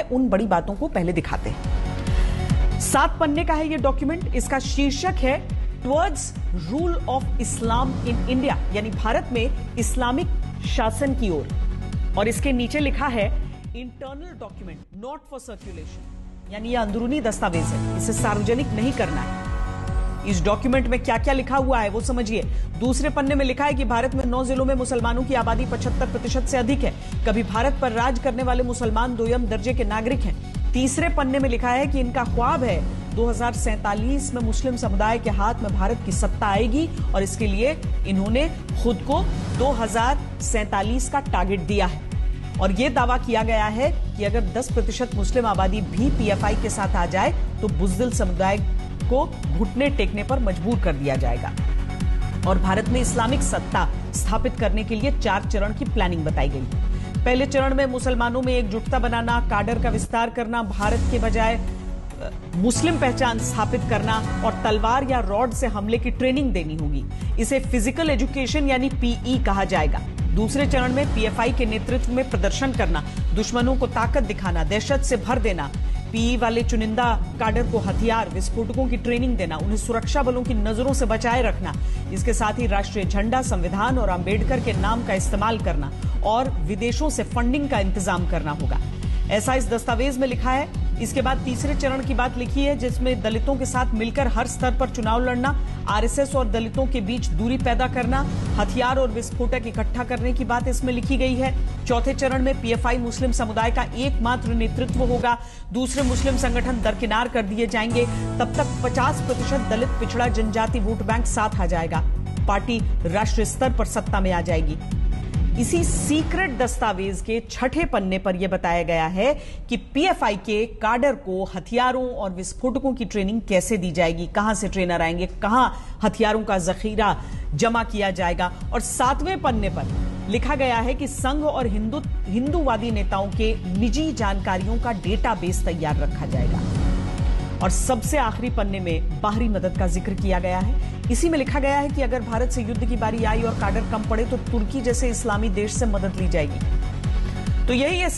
उन बड़ी बातों को पहले दिखाते हैं। 7 पन्ने का है ये डॉक्यूमेंट। इसका शीर्षक है towards rule of Islam in India, यानी भारत में इस्लामिक शासन की ओर। और इसके नीचे लिखा है internal document not for circulation, यानी यह अंदरूनी दस्तावेज है, इसे सार्वजनिक नहीं करना है। इस डॉक्यूमेंट में क्या क्या लिखा हुआ है वो समझिए। दूसरे पन्ने में लिखा है कि भारत में 9 जिलों में मुसलमानों की आबादी 75% से अधिक है। कभी भारत पर राज करने वाले मुसलमान दोयम दर्जे के नागरिक हैं। तीसरे पन्ने में लिखा है कि इनका ख्वाब है 2047 में मुस्लिम समुदाय के हाथ में भारत की सत्ता आएगी और इसके लिए इन्होंने खुद को 2047 का टारगेट दिया है। और यह दावा किया गया है कि अगर 10% मुस्लिम आबादी भी पीएफआई के साथ आ जाए तो बुज़दिल समुदाय को घुटने टेकने पर मजबूर कर दिया जाएगा। और भारत में इस्लामिक सत्ता स्थापित करने के लिए 4 चरण की प्लानिंग बताई गई। पहले चरण में मुसलमानों में एकजुटता बनाना, काडर का विस्तार करना, भारत के बजाय मुस्लिम पहचान स्थापित करना और तलवार या रॉड से हमले की ट्रेनिंग देनी होगी। इसे फिजिकल एजुकेशन यानी पीई कहा जाएगा। दूसरे चरण में पीएफआई के नेतृत्व में प्रदर्शन करना, दुश्मनों को ताकत दिखाना, दहशत से भर देना, पीई वाले चुनिंदा काडर को हथियार, विस्फोटकों की ट्रेनिंग देना, उन्हें सुरक्षा बलों की नजरों से बचाए रखना। इसके साथ ही राष्ट्रीय झंडा, संविधान और अंबेडकर के नाम का इस्तेमाल करना और विदेशों से फंडिंग का इंतजाम करना होगा, ऐसा इस दस्तावेज में लिखा है। इसके बाद तीसरे चरण की बात लिखी है जिसमें दलितों के साथ मिलकर हर स्तर पर चुनाव लड़ना, आरएसएस और दलितों के बीच दूरी पैदा करना, हथियार और विस्फोटक इकट्ठा करने की बात इसमें लिखी गई है। चौथे चरण में पीएफआई मुस्लिम समुदाय का एकमात्र नेतृत्व होगा, दूसरे मुस्लिम संगठन दरकिनार कर दिए जाएंगे। तब तक 50% दलित पिछड़ा जनजाति वोट बैंक साथ आ जाएगा, पार्टी राष्ट्रीय स्तर पर सत्ता में आ जाएगी। इसी सीक्रेट दस्तावेज के 6ठे पन्ने पर यह बताया गया है कि पीएफआई के काडर को हथियारों और विस्फोटकों की ट्रेनिंग कैसे दी जाएगी, कहां से ट्रेनर आएंगे, कहां हथियारों का जखीरा जमा किया जाएगा। और 7वें पन्ने पर लिखा गया है कि संघ और हिंदूवादी नेताओं के निजी जानकारियों का डेटाबेस तैयार रखा जाएगा। और सबसे आखिरी पन्ने में बाहरी मदद का जिक्र किया गया है। इसी में लिखा गया है कि अगर भारत से युद्ध की बारी आई और काडर कम पड़े तो तुर्की जैसे इस्लामी देश से मदद ली जाएगी। तो यही है